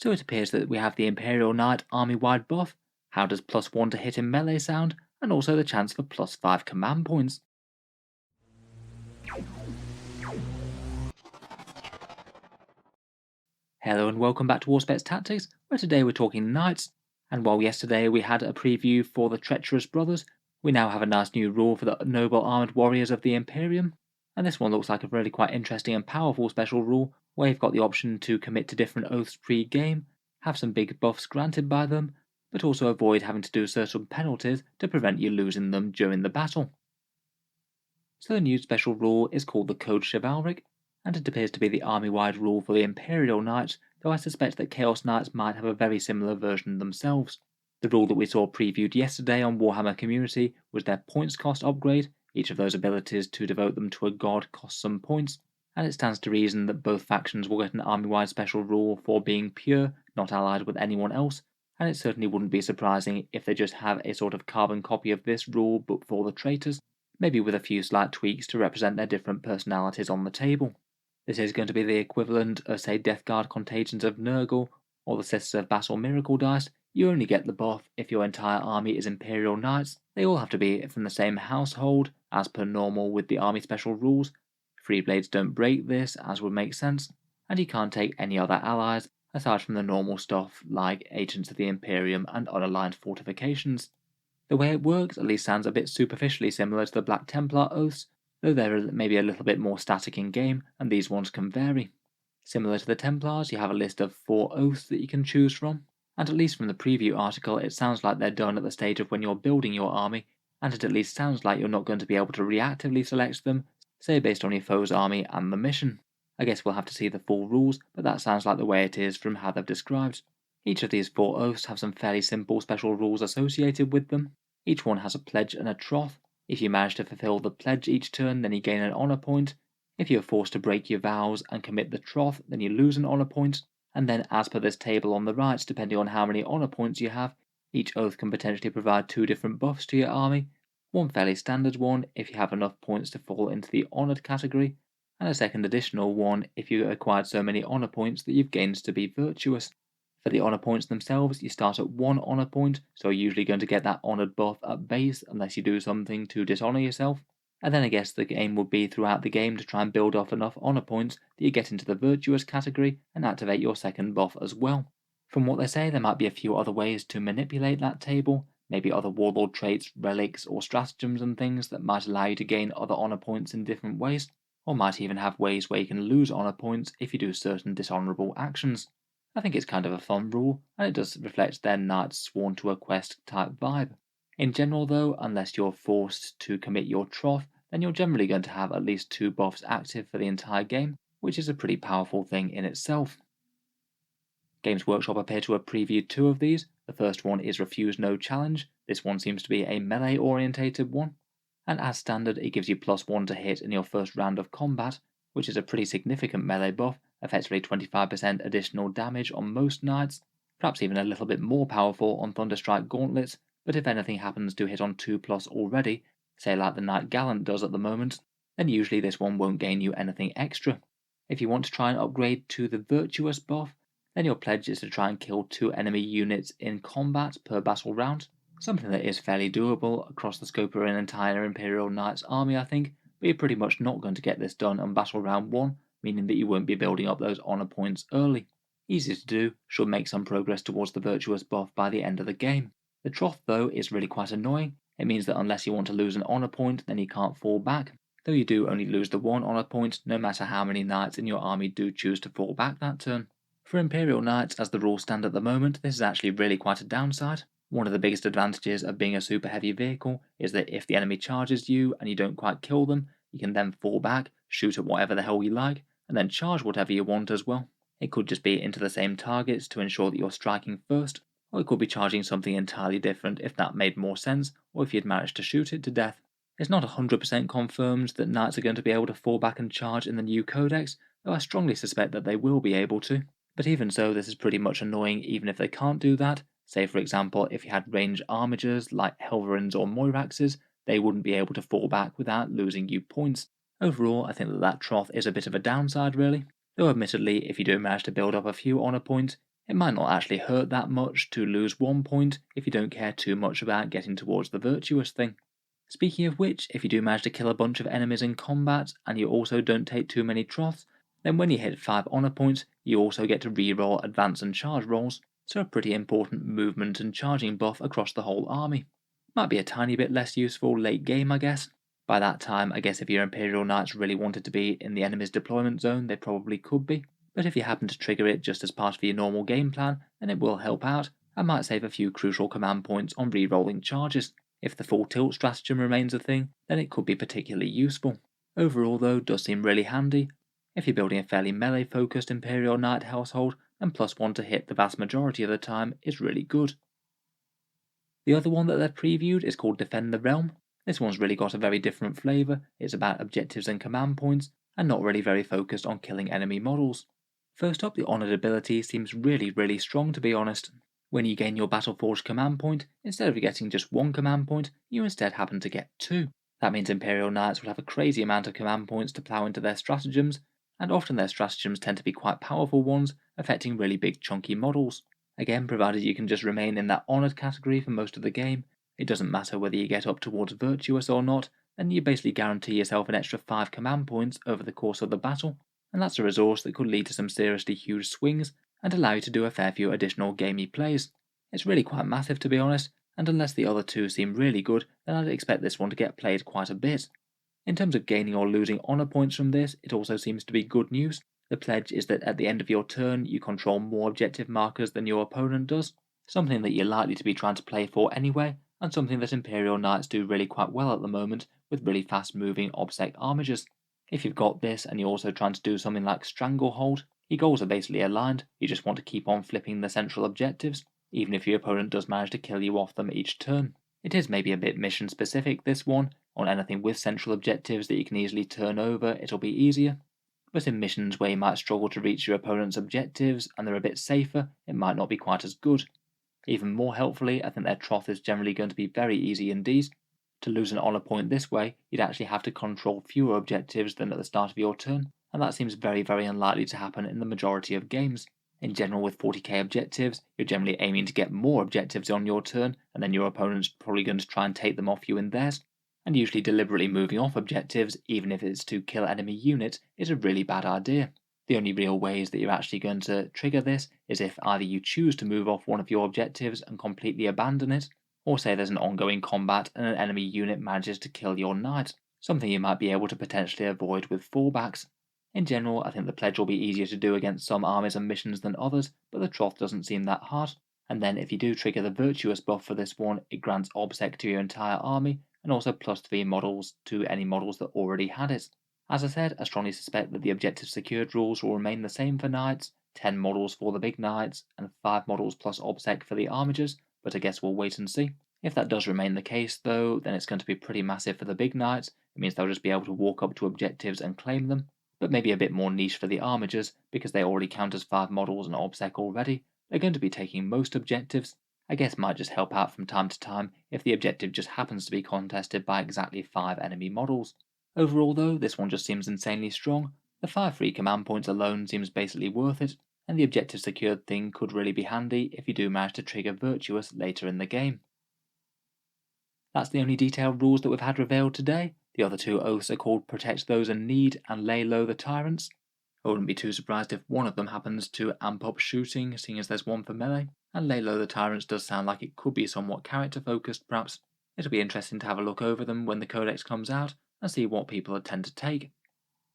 So it appears that we have the Imperial Knight army-wide buff, how does +1 to hit in melee sound, and also the chance for +5 command points. Hello and welcome back to Warspets Tactics, where today we're talking Knights, and while yesterday we had a preview for the Treacherous Brothers, we now have a nice new rule for the Noble Armoured Warriors of the Imperium, and this one looks like a really quite interesting and powerful special rule, where you've got the option to commit to different oaths pre-game, have some big buffs granted by them, but also avoid having to do certain penalties to prevent you losing them during the battle. So the new special rule is called the Code Chivalric, and it appears to be the army-wide rule for the Imperial Knights, though I suspect that Chaos Knights might have a very similar version themselves. The rule that we saw previewed yesterday on Warhammer Community was their points cost upgrade. Each of those abilities to devote them to a god costs some points, and it stands to reason that both factions will get an army-wide special rule for being pure, not allied with anyone else, and it certainly wouldn't be surprising if they just have a sort of carbon copy of this rule but for the traitors, maybe with a few slight tweaks to represent their different personalities on the table. This is going to be the equivalent of, say, Death Guard Contagions of Nurgle, or the Sisters of Battle Miracle Dice. You only get the buff if your entire army is Imperial Knights. They all have to be from the same household, as per normal with the army special rules. Free Blades don't break this, as would make sense, and you can't take any other allies, aside from the normal stuff like Agents of the Imperium and unaligned fortifications. The way it works at least sounds a bit superficially similar to the Black Templar oaths, though they're maybe a little bit more static in game, and these ones can vary. Similar to the Templars, you have a list of 4 oaths that you can choose from, and at least from the preview article it sounds like they're done at the stage of when you're building your army, and it at least sounds like you're not going to be able to reactively select them, say based on your foe's army and the mission. I guess we'll have to see the full rules, but that sounds like the way it is from how they've described. Each of these 4 oaths have some fairly simple special rules associated with them. Each one has a pledge and a troth. If you manage to fulfill the pledge each turn, then you gain an honor point. If you are forced to break your vows and commit the troth, then you lose an honor point. And then, as per this table on the right, depending on how many honor points you have, each oath can potentially provide 2 different buffs to your army. One fairly standard one if you have enough points to fall into the honored category, and a second additional one if you acquired so many honor points that you've gained to be virtuous. For the honor points themselves, you start at 1 honor point, so you're usually going to get that honored buff at base unless you do something to dishonor yourself. And then I guess the aim would be throughout the game to try and build off enough honor points that you get into the virtuous category and activate your second buff as well. From what they say, there might be a few other ways to manipulate that table, maybe other warlord traits, relics, or stratagems and things that might allow you to gain other honor points in different ways, or might even have ways where you can lose honor points if you do certain dishonorable actions. I think it's kind of a fun rule, and it does reflect their Knights Sworn to a Quest type vibe. In general though, unless you're forced to commit your troth, then you're generally going to have at least 2 buffs active for the entire game, which is a pretty powerful thing in itself. Games Workshop appear to have previewed 2 of these. The first one is Refuse No Challenge. This one seems to be a melee orientated one, and as standard it gives you +1 to hit in your first round of combat, which is a pretty significant melee buff, effectively 25% additional damage on most knights, perhaps even a little bit more powerful on Thunderstrike gauntlets, but if anything happens to hit on 2+ already, say like the Knight Gallant does at the moment, then usually this one won't gain you anything extra. If you want to try and upgrade to the Virtuous buff, then your pledge is to try and kill 2 enemy units in combat per battle round, something that is fairly doable across the scope of an entire Imperial Knights army I think, but you're pretty much not going to get this done on battle round 1, meaning that you won't be building up those honor points early. Easy to do, should make some progress towards the Virtuous buff by the end of the game. The Troth though is really quite annoying. It means that unless you want to lose an honor point, then you can't fall back, though you do only lose the 1 honor point no matter how many knights in your army do choose to fall back that turn. For Imperial Knights, as the rules stand at the moment, this is actually really quite a downside. One of the biggest advantages of being a super heavy vehicle is that if the enemy charges you and you don't quite kill them, you can then fall back, shoot at whatever the hell you like, and then charge whatever you want as well. It could just be into the same targets to ensure that you're striking first, or it could be charging something entirely different if that made more sense, or if you'd managed to shoot it to death. It's not 100% confirmed that knights are going to be able to fall back and charge in the new codex, though I strongly suspect that they will be able to. But even so, this is pretty much annoying even if they can't do that. Say for example, if you had range armigers like Helverins or Moiraxes, they wouldn't be able to fall back without losing you points. Overall, I think that Troth is a bit of a downside really, though admittedly if you do manage to build up a few honor points, It might not actually hurt that much to lose 1 point if you don't care too much about getting towards the virtuous thing. Speaking of which, if you do manage to kill a bunch of enemies in combat and you also don't take too many troths, then when you hit 5 honour points, you also get to reroll advance and charge rolls, so a pretty important movement and charging buff across the whole army. Might be a tiny bit less useful late game, I guess. By that time, I guess if your Imperial Knights really wanted to be in the enemy's deployment zone, they probably could be, but if you happen to trigger it just as part of your normal game plan, then it will help out and might save a few crucial command points on re-rolling charges. If the full tilt stratagem remains a thing, then it could be particularly useful. Overall though, does seem really handy. If you're building a fairly melee focused Imperial Knight household, then +1 to hit the vast majority of the time is really good. The other one that they've previewed is called Defend the Realm. This one's really got a very different flavour, it's about objectives and command points, and not really very focused on killing enemy models. First up, the Honoured ability seems really strong to be honest. When you gain your Battleforged command point, instead of getting just 1 command point, you instead happen to get 2. That means Imperial Knights will have a crazy amount of command points to plough into their stratagems, and often their stratagems tend to be quite powerful ones, affecting really big chunky models. Again, provided you can just remain in that Honoured category for most of the game, it doesn't matter whether you get up towards Virtuous or not, then you basically guarantee yourself an extra 5 command points over the course of the battle, and that's a resource that could lead to some seriously huge swings and allow you to do a fair few additional gamey plays. It's really quite massive to be honest, and unless the other two seem really good, then I'd expect this one to get played quite a bit. In terms of gaining or losing honour points from this, it also seems to be good news. The pledge is that at the end of your turn, you control more objective markers than your opponent does, something that you're likely to be trying to play for anyway, and something that Imperial Knights do really quite well at the moment with really fast moving obsec armigers. If you've got this and you're also trying to do something like Stranglehold, your goals are basically aligned, you just want to keep on flipping the central objectives, even if your opponent does manage to kill you off them each turn. It is maybe a bit mission specific this one, on anything with central objectives that you can easily turn over it'll be easier, but in missions where you might struggle to reach your opponent's objectives and they're a bit safer, it might not be quite as good. Even more helpfully, I think their troth is generally going to be very easy indeed. To lose an honour point this way, you'd actually have to control fewer objectives than at the start of your turn, and that seems very unlikely to happen in the majority of games. In general, with 40k objectives, you're generally aiming to get more objectives on your turn, and then your opponent's probably going to try and take them off you in theirs. And usually deliberately moving off objectives, even if it's to kill enemy units, is a really bad idea. The only real ways that you're actually going to trigger this is if either you choose to move off one of your objectives and completely abandon it, or say there's an ongoing combat and an enemy unit manages to kill your knight, something you might be able to potentially avoid with fallbacks. In general, I think the pledge will be easier to do against some armies and missions than others, but the troth doesn't seem that hard. And then if you do trigger the virtuous buff for this one, it grants obsec to your entire army, and also +3 models to any models that already had it. As I said, I strongly suspect that the objective secured rules will remain the same for knights, 10 models for the big knights, and 5 models plus obsec for the armigers, but I guess we'll wait and see. If that does remain the case though, then it's going to be pretty massive for the big knights. It means they'll just be able to walk up to objectives and claim them, but maybe a bit more niche for the armigers, because they already count as 5 models and obsec already. They're going to be taking most objectives. I guess might just help out from time to time if the objective just happens to be contested by exactly 5 enemy models. Overall though, this one just seems insanely strong. The 5 free command points alone seems basically worth it, and the objective secured thing could really be handy if you do manage to trigger Virtuous later in the game. That's the only detailed rules that we've had revealed today. The other 2 oaths are called Protect Those in Need and Lay Low the Tyrants. I wouldn't be too surprised if one of them happens to amp up shooting, seeing as there's one for melee, and Lay Low the Tyrants does sound like it could be somewhat character focused perhaps. It'll be interesting to have a look over them when the codex comes out and see what people tend to take.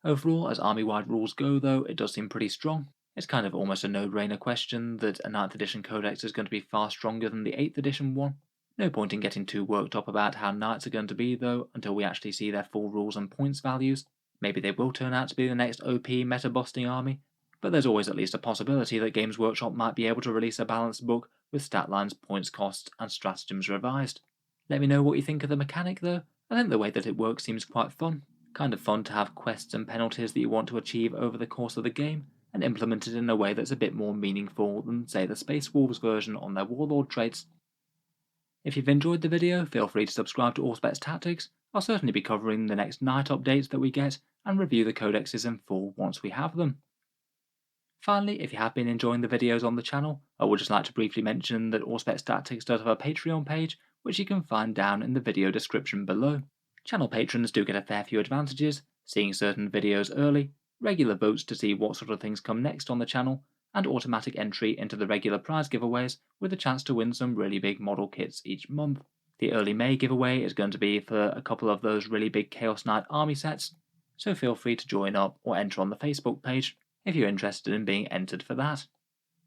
Overall, as army-wide rules go though, it does seem pretty strong. It's kind of almost a no-brainer question that a 9th edition codex is going to be far stronger than the 8th edition one. No point in getting too worked up about how knights are going to be though until we actually see their full rules and points values. Maybe they will turn out to be the next OP meta-busting army, but there's always at least a possibility that Games Workshop might be able to release a balanced book with stat lines, points costs, and stratagems revised. Let me know what you think of the mechanic though. I think the way that it works seems quite fun. Kind of fun to have quests and penalties that you want to achieve over the course of the game, and implemented in a way that's a bit more meaningful than say the Space Wolves version on their Warlord traits. If you've enjoyed the video, feel free to subscribe to Auspex Tactics. I'll certainly be covering the next Knight updates that we get, and review the codexes in full once we have them. Finally, if you have been enjoying the videos on the channel, I would just like to briefly mention that Auspex Tactics does have a Patreon page, which you can find down in the video description below. Channel patrons do get a fair few advantages, seeing certain videos early, regular votes to see what sort of things come next on the channel, and automatic entry into the regular prize giveaways with a chance to win some really big model kits each month. The early May giveaway is going to be for a couple of those really big Chaos Knight army sets, so feel free to join up or enter on the Facebook page if you're interested in being entered for that.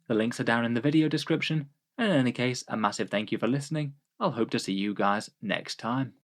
The links are down in the video description, and in any case, a massive thank you for listening. I'll hope to see you guys next time.